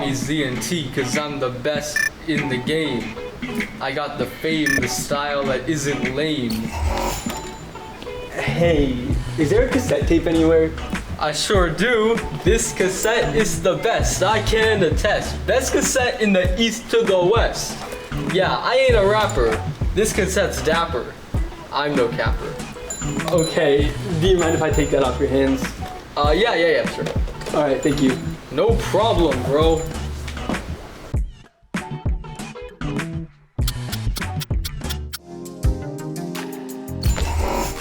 me Z and T, cause I'm the best in the game. I got the fame, the style that isn't lame. Hey, is there a cassette tape anywhere? I sure do. This cassette is the best, I can attest. Best cassette in the east to the west. Yeah, I ain't a rapper. This cassette's dapper. I'm no capper. Okay, do you mind if I take that off your hands? Yeah, sure. Alright, thank you. No problem, bro.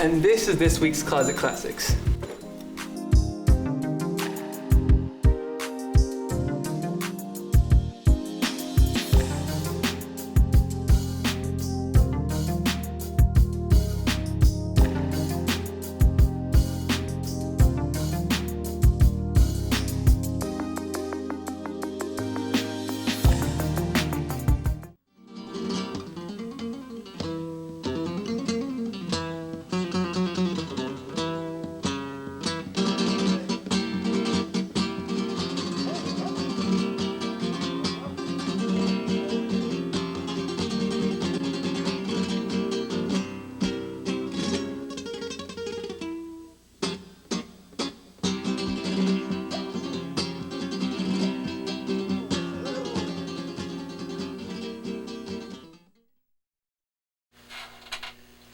And this is this week's Closet Classics.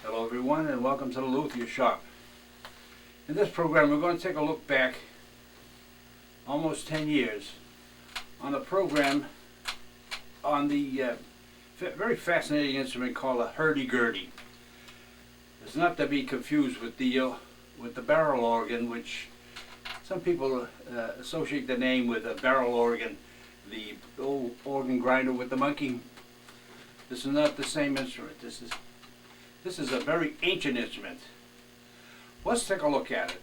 Hello everyone, and welcome to the Luthier Shop. In this program we're going to take a look back almost 10 years on a program on the very fascinating instrument called a hurdy-gurdy. It's not to be confused with the barrel organ, which some people associate the name with a barrel organ, the old organ grinder with the monkey. This is not the same instrument. This is a very ancient instrument. Let's take a look at it.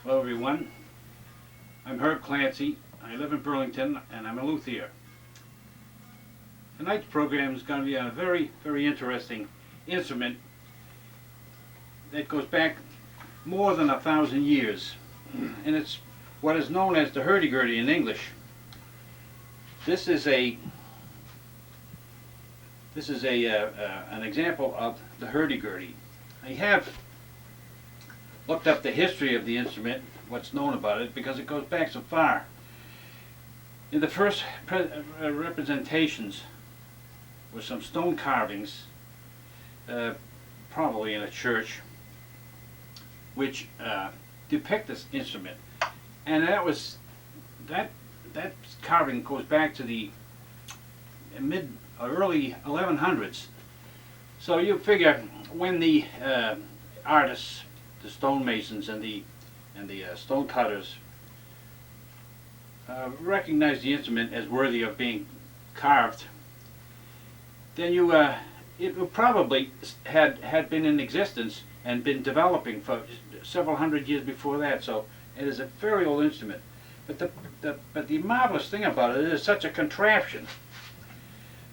Hello everyone, I'm Herb Clancy. I live in Burlington and I'm a luthier. Tonight's program is going to be on a very, very interesting instrument that goes back more than 1,000 years. And it's what is known as the hurdy-gurdy in English. This is an example of the hurdy-gurdy. I have looked up the history of the instrument, what's known about it, because it goes back so far. In the first representations were some stone carvings, probably in a church, which depict this instrument, and that carving goes back to the mid or early 1100s. So you figure when the artists, the stonemasons and the stone cutters recognized the instrument as worthy of being carved, then it probably had been in existence and been developing for several hundred years before that. So it is a very old instrument. But the marvelous thing about it is such a contraption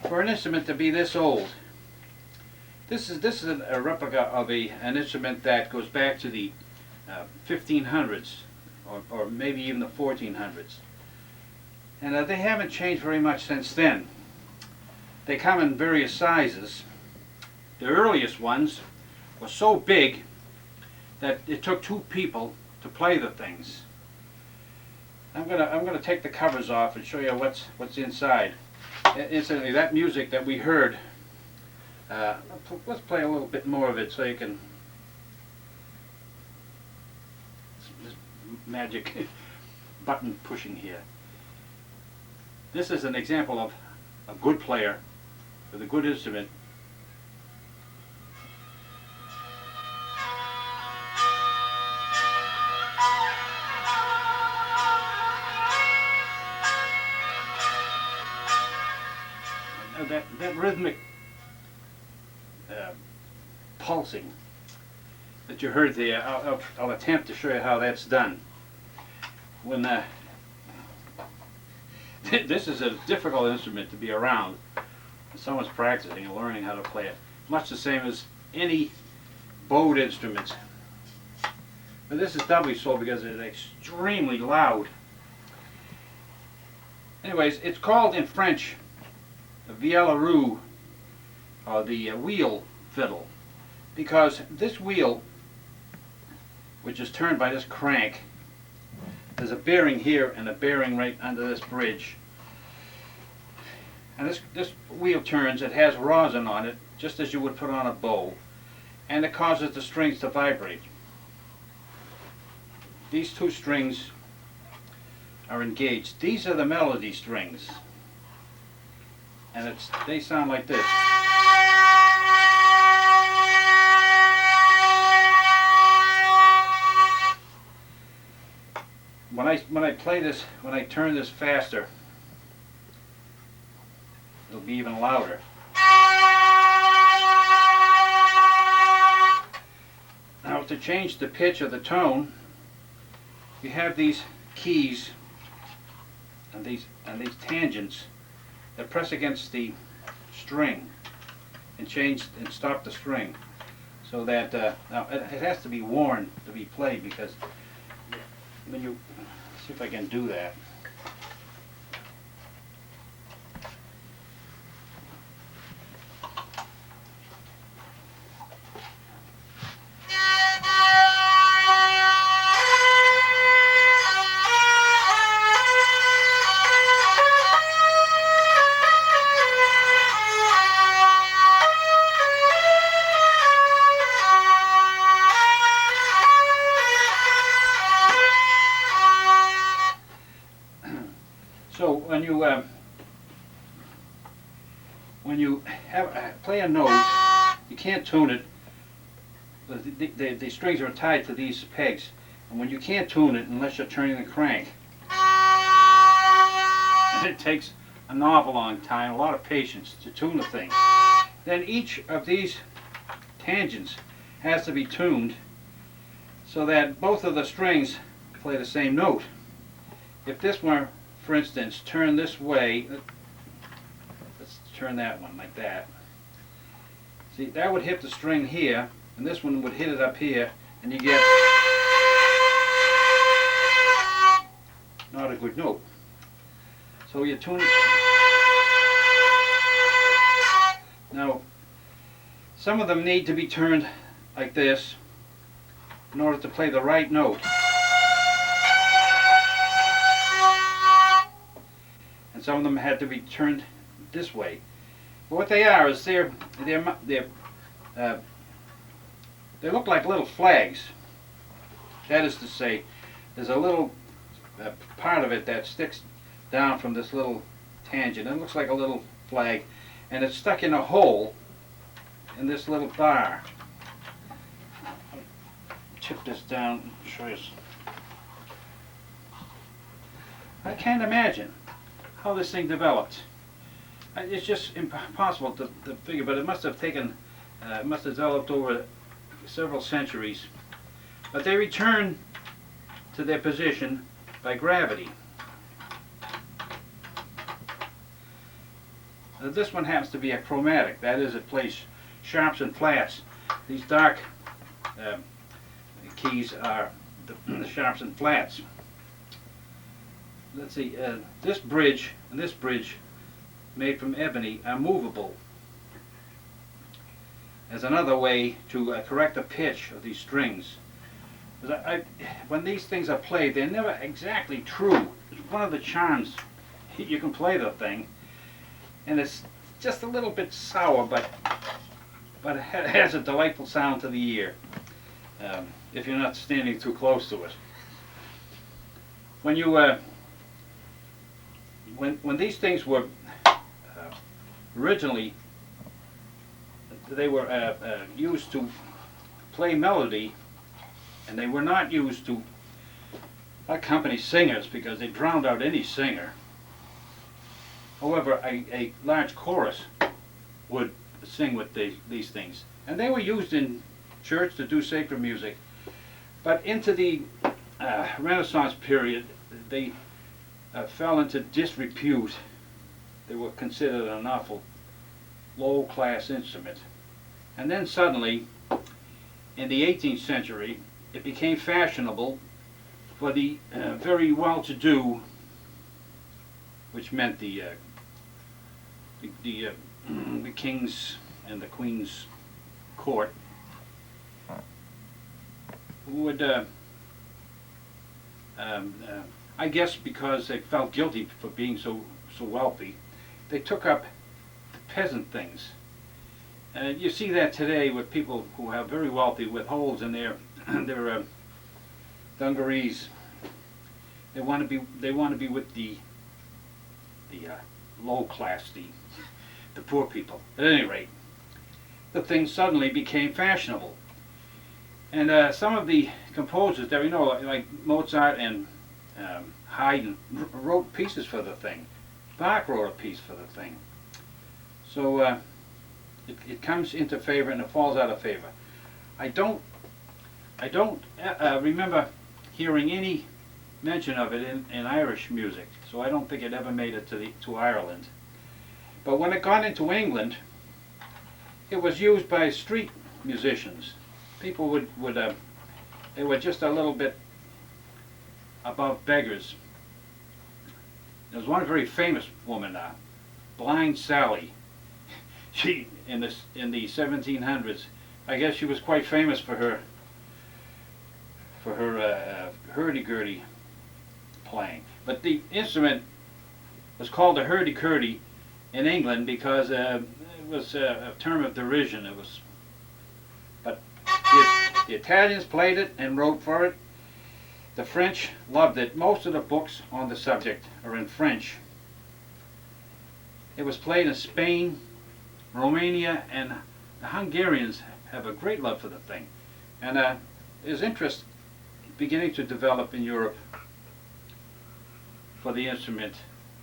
for an instrument to be this old. This is a replica of an instrument that goes back to the 1500s or maybe even the 1400s. And they haven't changed very much since then. They come in various sizes. The earliest ones were so big that it took two people to play the things. I'm gonna take the covers off and show you what's inside. Incidentally, that music that we heard, let's play a little bit more of it so you can. This magic button pushing here. This is an example of a good player with a good instrument. That rhythmic pulsing that you heard there, I'll attempt to show you how that's done. When this is a difficult instrument to be around when someone's practicing and learning how to play it. much the same as any bowed instrument. But this is doubly so because it's extremely loud. Anyways, it's called in French a vielle à roue, or the wheel fiddle, because this wheel, which is turned by this crank, there's a bearing here and a bearing right under this bridge. And this wheel turns, it has rosin on it, just as you would put on a bow, and it causes the strings to vibrate. These two strings are engaged. These are the melody strings, and they sound like this. When I play this, when I turn this faster, it'll be even louder. Now, to change the pitch or the tone, you have these keys and these tangents that press against the string and stop the string, so that now it has to be worn to be played, because when you see if I can do that. So when you play a note, you can't tune it. The strings are tied to these pegs, and when you can't tune it unless you're turning the crank, and it takes an awful long time, a lot of patience to tune the thing. Then each of these tangents has to be tuned so that both of the strings play the same note. If this were, for instance, turn this way, let's turn that one like that. See, that would hit the string here, and this one would hit it up here, and you get not a good note. So you tune it. Now, some of them need to be turned like this in order to play the right note. And some of them had to be turned this way. But what they are is they look like little flags. That is to say, there's a little part of it that sticks down from this little tangent. It looks like a little flag, and it's stuck in a hole in this little bar. I'll chip this down and show you. I can't imagine how this thing developed. It's just impossible to figure, but it must have taken, it must have developed over several centuries. But they return to their position by gravity. This one happens to be a chromatic. That is, it plays sharps and flats. These dark keys are the sharps and flats. Let's see, this bridge and this bridge, made from ebony, are movable as another way to correct the pitch of these strings. When these things are played, they're never exactly true. It's one of the charms. You can play the thing, and it's just a little bit sour, but it has a delightful sound to the ear if you're not standing too close to it. When you when these things were originally, they were used to play melody, and they were not used to accompany singers because they drowned out any singer. However, a large chorus would sing with these things, and they were used in church to do sacred music. But into the Renaissance period, they fell into disrepute. They were considered an awful low-class instrument. And then suddenly, in the 18th century, it became fashionable for the very well-to-do, which meant the king's and the queen's court, would, I guess because they felt guilty for being so wealthy, they took up the peasant things. You see that today with people who are very wealthy with holes in their dungarees. They want to be with the low class, the poor people. At any rate, the thing suddenly became fashionable, and some of the composers there, you know, like Mozart and Haydn, wrote pieces for the thing. Bach wrote a piece for the thing. So it comes into favor and it falls out of favor. I don't remember hearing any mention of it in Irish music, so I don't think it ever made it to Ireland. But when it got into England, it was used by street musicians. People would they were just a little bit above beggars. There was one very famous woman, Blind Sally. She in the 1700s, I guess she was quite famous for her hurdy-gurdy playing. But the instrument was called a hurdy-gurdy in England because it was a term of derision. But the Italians played it and wrote for it. The French loved it. Most of the books on the subject are in French. It was played in Spain, Romania, and the Hungarians have a great love for the thing. And there's interest beginning to develop in Europe for the instrument,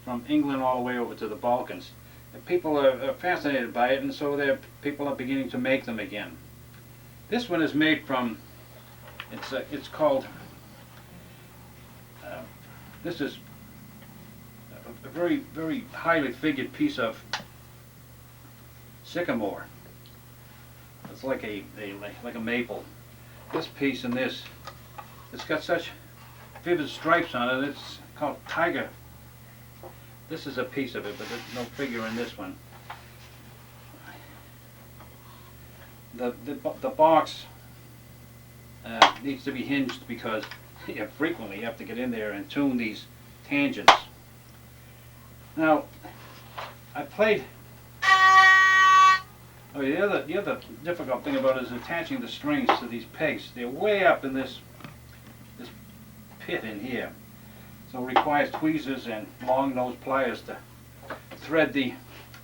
from England all the way over to the Balkans. And people are fascinated by it, and so people are beginning to make them again. This one is made from, it's called, this is a very, very highly figured piece of sycamore. It's like a maple. This piece and this, it's got such vivid stripes on it. It's called tiger. This is a piece of it, but there's no figure in this one. The box needs to be hinged because you frequently have to get in there and tune these tangents. Now, I played. Oh, the other difficult thing about it is attaching the strings to these pegs. They're way up in this pit in here, so it requires tweezers and long-nosed pliers to thread the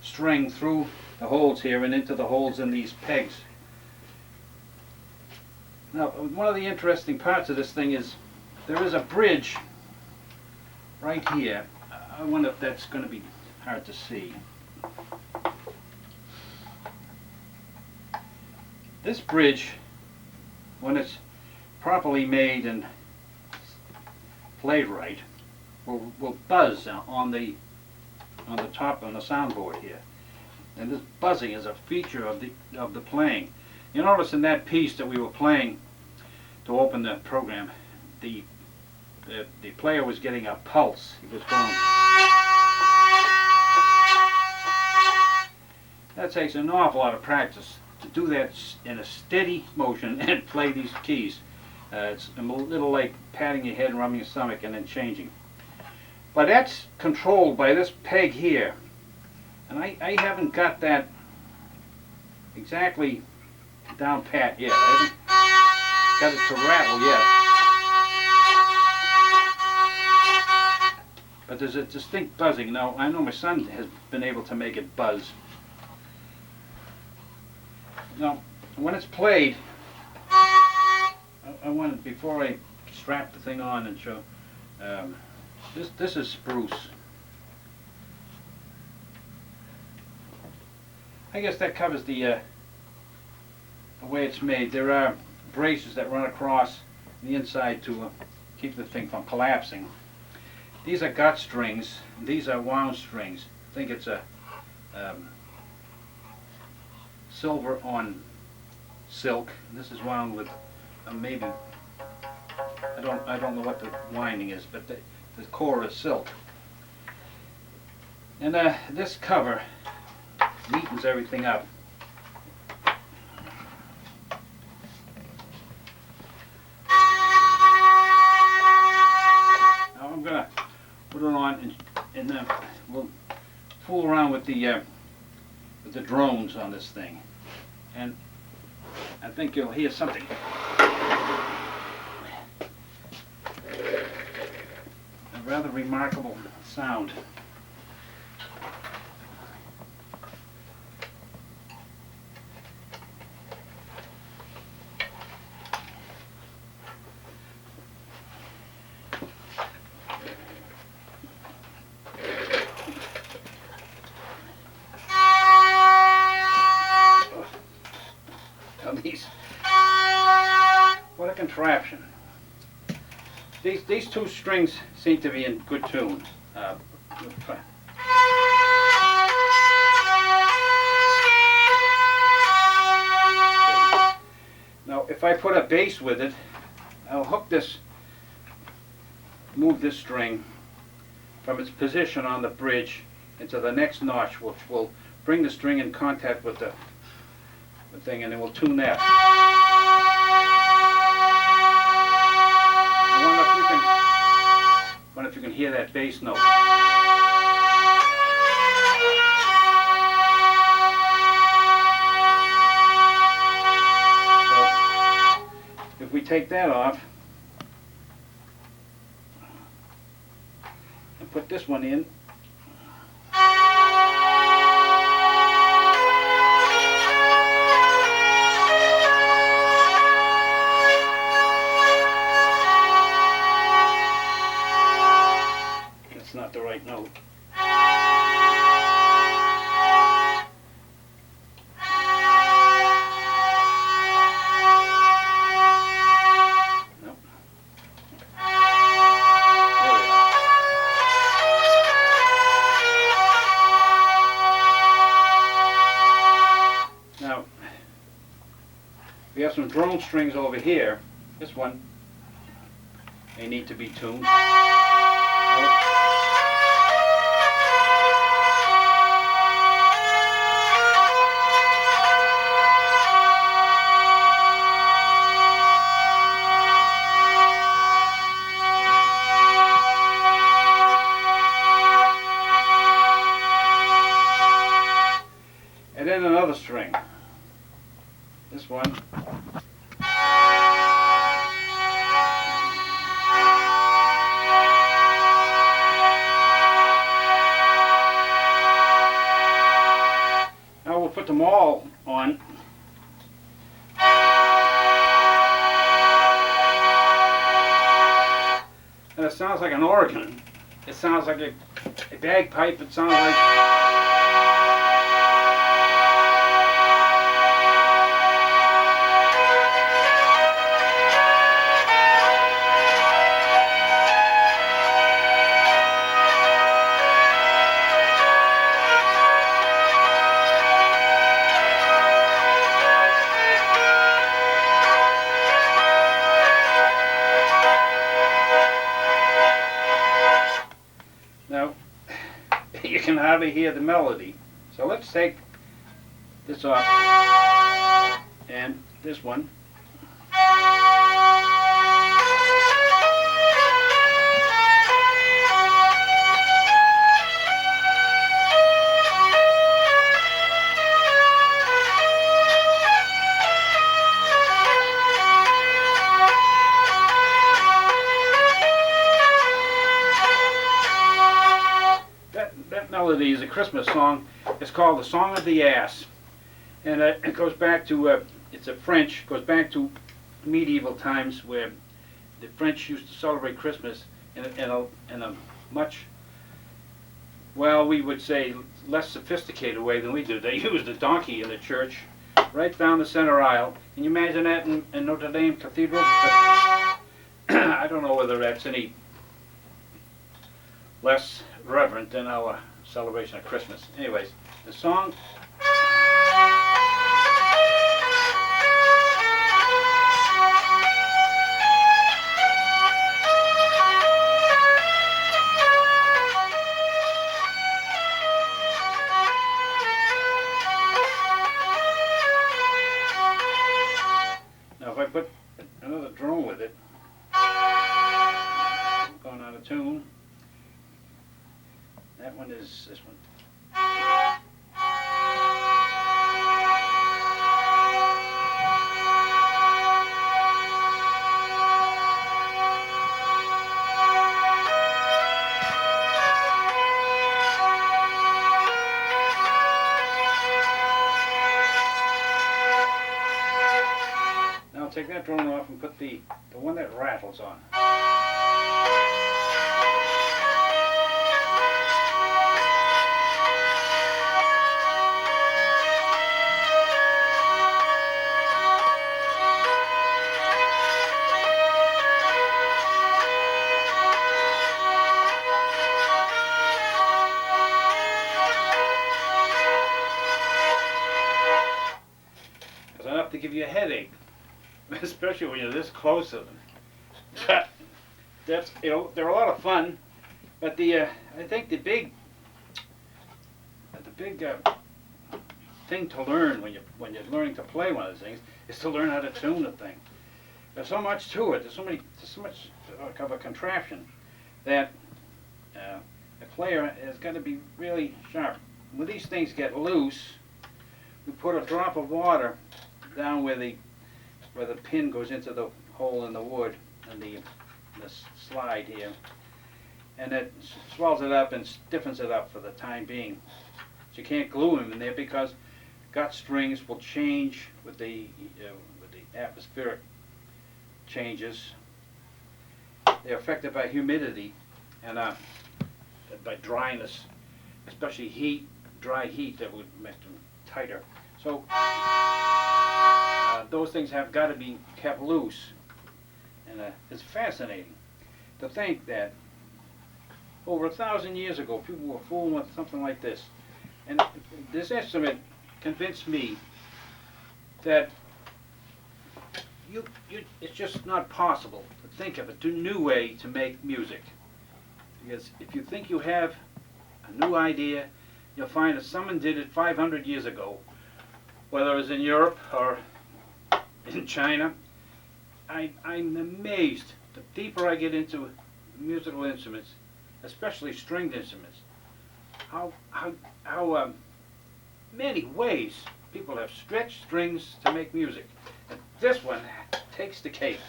string through the holes here and into the holes in these pegs. Now, one of the interesting parts of this thing is there is a bridge right here. I wonder if that's going to be hard to see. This bridge, when it's properly made and played right, will buzz on the top on the soundboard here. And this buzzing is a feature of the playing. You notice in that piece that we were playing to open the program, the player was getting a pulse. He was going. That takes an awful lot of practice to do that in a steady motion and play these keys. It's a little like patting your head and rubbing your stomach and then changing. But that's controlled by this peg here. And I haven't got that exactly down pat yet. I haven't got it to rattle yet. But there's a distinct buzzing. Now, I know my son has been able to make it buzz. Now, when it's played, I wanted, before I strap the thing on and show, this is spruce. I guess that covers the way it's made. There are braces that run across the inside to keep the thing from collapsing. These are gut strings. These are wound strings. I think it's a silver on silk. This is wound with maybe, I don't know what the winding is, but the core is silk. And this cover neatens everything up. Now I'm gonna put it on, and then we'll fool around with the drones on this thing, and I think you'll hear something. A rather remarkable sound. What a contraption. These two strings seem to be in good tune. Now if I put a bass with it, I'll move this string from its position on the bridge into the next notch, which will bring the string in contact with the thing, and then we'll tune that. I wonder if you can hear that bass note. So, if we take that off and put this one in, not the right note. Nope. There we are. Now, we have some drone strings over here. This one may need to be tuned. And then another string. This one. Now we'll put them all on. And it sounds like an organ. It sounds like a bagpipe. It sounds like... Now, you can hardly hear the melody. So let's take this off, and this one. That melody is a Christmas song. It's called the Song of the Ass, and it goes back to it's a French. Goes back to medieval times where the French used to celebrate Christmas in a much, well, we would say less sophisticated way than we do. They used a donkey in the church, right down the center aisle. Can you imagine that in Notre Dame Cathedral? I don't know whether that's any less reverent than our celebration of Christmas. Anyways, the song one is this one. Now I'll take that drone off and put the one that rattles on. It's enough to give you a headache, especially when you're this close to them. That's, you know, they're a lot of fun, but I think the big thing to learn when you're learning to play one of these things is to learn how to tune the thing. There's so much to it. There's so much of a contraption that a player has got to be really sharp. When these things get loose, we put a drop of water down where the pin goes into the hole in the wood and the slide here, and it swells it up and stiffens it up for the time being. So you can't glue them in there because gut strings will change with the atmospheric changes. They're affected by humidity and by dryness, especially heat, dry heat that would make them tighter. So those things have got to be kept loose, and it's fascinating to think that over 1,000 years ago people were fooling with something like this, and this instrument convinced me that it's just not possible to think of a new way to make music, because if you think you have a new idea, you'll find that someone did it 500 years ago, whether it was in Europe or in China. I'm amazed. The deeper I get into musical instruments, especially stringed instruments, how many ways people have stretched strings to make music. And this one takes the cake,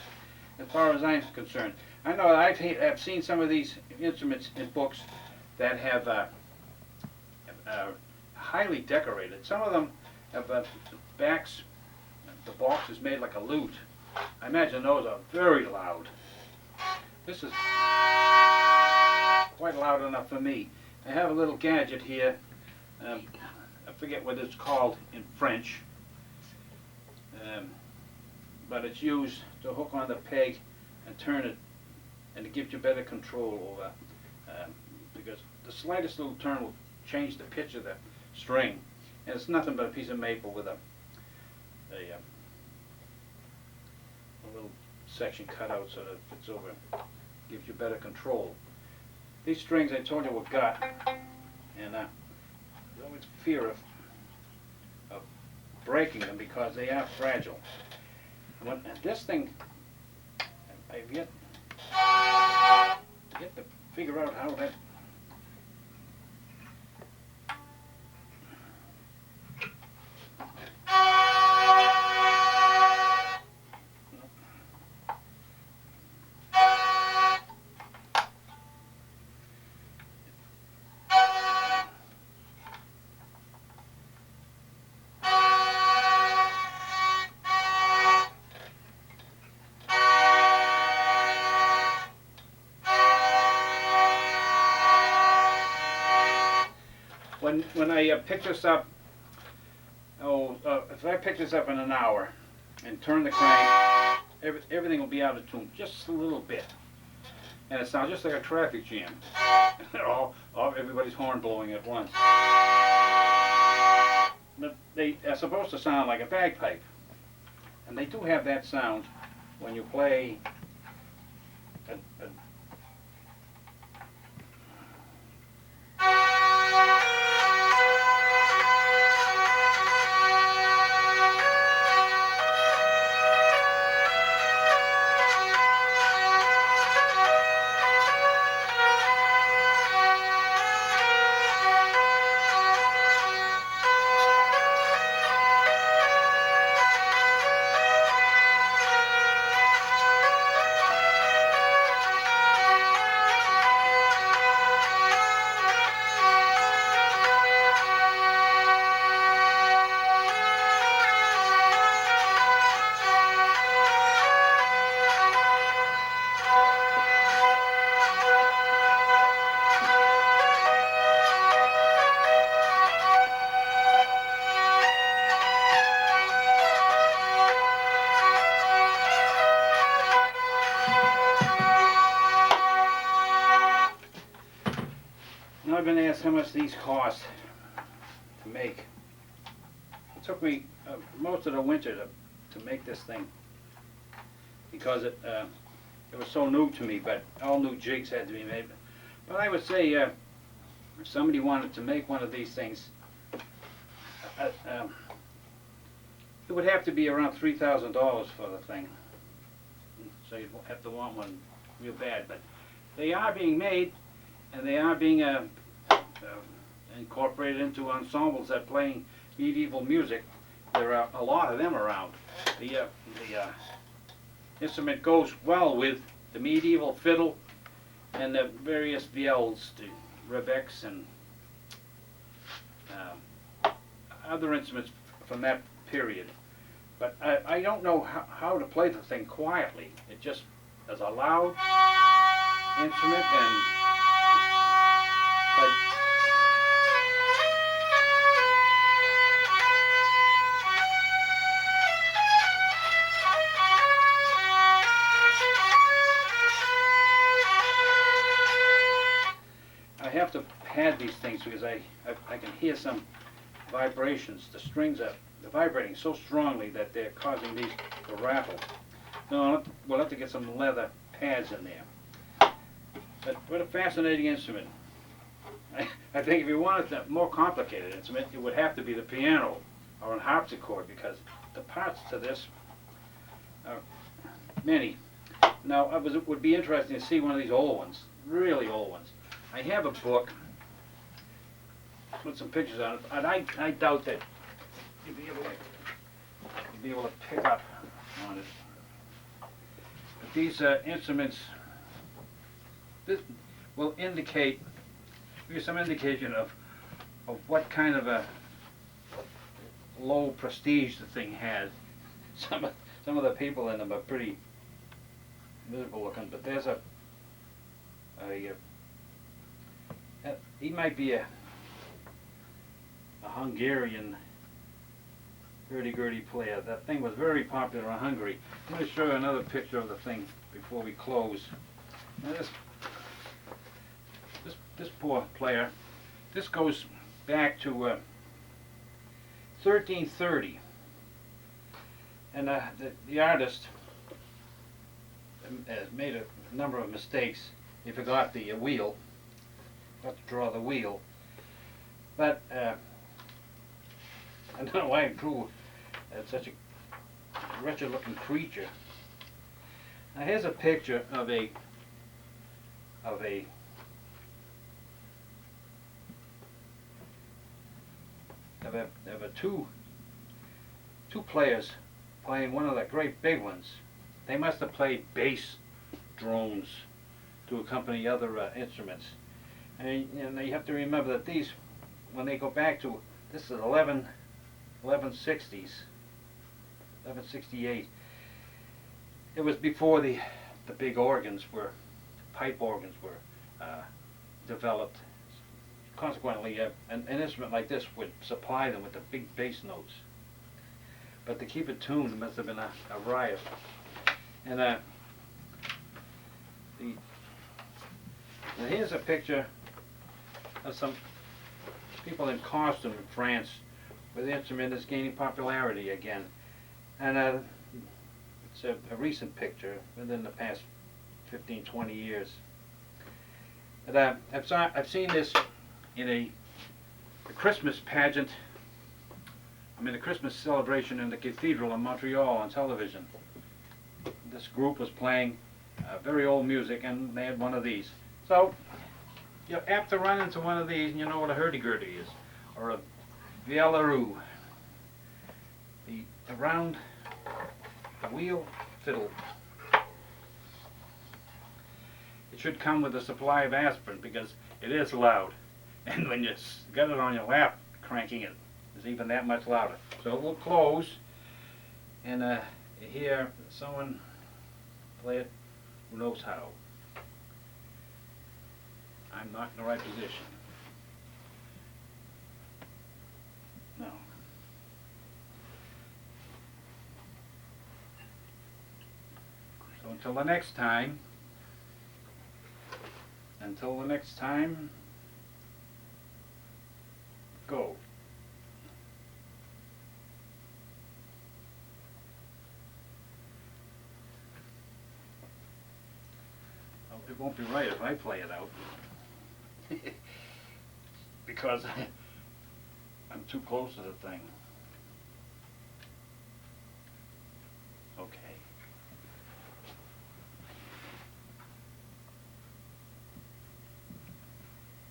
as far as I'm concerned. I know I've seen some of these instruments in books that have highly decorated. Some of them have backs. The box is made like a lute. I imagine those are very loud. This is quite loud enough for me. I have a little gadget here. I forget what it's called in French, but it's used to hook on the peg and turn it, and it gives you better control over, because the slightest little turn will change the pitch of the string, and it's nothing but a piece of maple with a little section cut out so that it fits over, gives you better control. These strings I told you were gut, and there's always fear of breaking them because they are fragile. And this thing, I've yet to figure out how that. When I pick this up, if I pick this up in an hour and turn the crank, everything will be out of tune just a little bit, and it sounds just like a traffic jam. Everybody's horn blowing at once. But they are supposed to sound like a bagpipe, and they do have that sound when you play a how much these cost to make. It took me most of the winter to make this thing because it was so new to me, but all new jigs had to be made. But I would say if somebody wanted to make one of these things, it would have to be around $3,000 for the thing. So you'd have to want one real bad. But they are being made, and they are being incorporated into ensembles that play medieval music. There are a lot of them around. The instrument goes well with the medieval fiddle and the various viels, the rebecks, and other instruments from that period. But I don't know how to play the thing quietly. It just is a loud instrument, and but I have to pad these things because I can hear some vibrations. The strings are vibrating so strongly that they're causing these to rattle. No, we'll have to get some leather pads in there. But what a fascinating instrument. I think if you wanted a more complicated instrument, it would have to be the piano or a harpsichord, because the parts to this are many. Now, it would be interesting to see one of these old ones, really old ones. I have a book with some pictures on it, and I doubt that you'd be able to pick up on it. But these instruments, this will indicate, give you some indication of what kind of a low prestige the thing has. Some of the people in them are pretty miserable looking, but there's he might be a Hungarian hurdy-gurdy player. That thing was very popular in Hungary. Let me show you another picture of the thing before we close. Now this poor player, this goes back to 1330, and the artist made a number of mistakes. He forgot the wheel, got to draw the wheel, but I don't know why he drew such a wretched looking creature. Now here's a picture of a two players playing one of the great big ones. They must have played bass drones to accompany other instruments. And you have to remember that these, when they go back to, this is 1160s, 1168. It was before the big organs were, pipe organs were developed. Consequently, an instrument like this would supply them with the big bass notes. But to keep it tuned, it must have been a riot. And now here's a picture of some people in costume in France, where the instrument is gaining popularity again. And it's a recent picture within the past 15, 20 years. And I've seen this in a Christmas pageant. I mean, a Christmas celebration in the cathedral in Montreal on television. This group was playing very old music, and they had one of these. So you're apt to run into one of these, and you know what a hurdy-gurdy is, or a viollaroo. The round, the wheel fiddle. It should come with a supply of aspirin, because it is loud. And when you got it on your lap, cranking it is even that much louder. So we'll close and hear someone play it who knows how. I'm not in the right position. No. So until the next time, it won't be right if I play it out. Because I'm too close to the thing. Okay.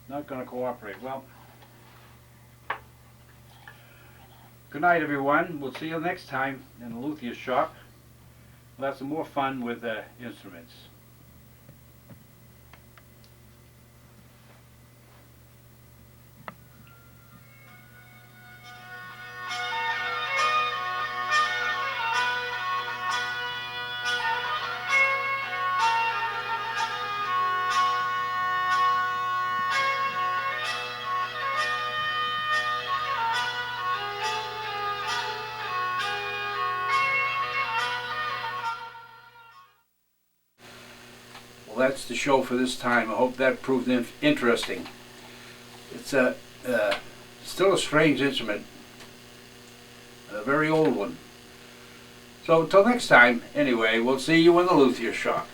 Not going to cooperate. Well, good night, everyone. We'll see you next time in the Luthier Shop. We'll have some more fun with instruments. Well, that's the show for this time. I hope that proved interesting. It's still a strange instrument, a very old one. So until next time, anyway, we'll see you in the Luthier Shop.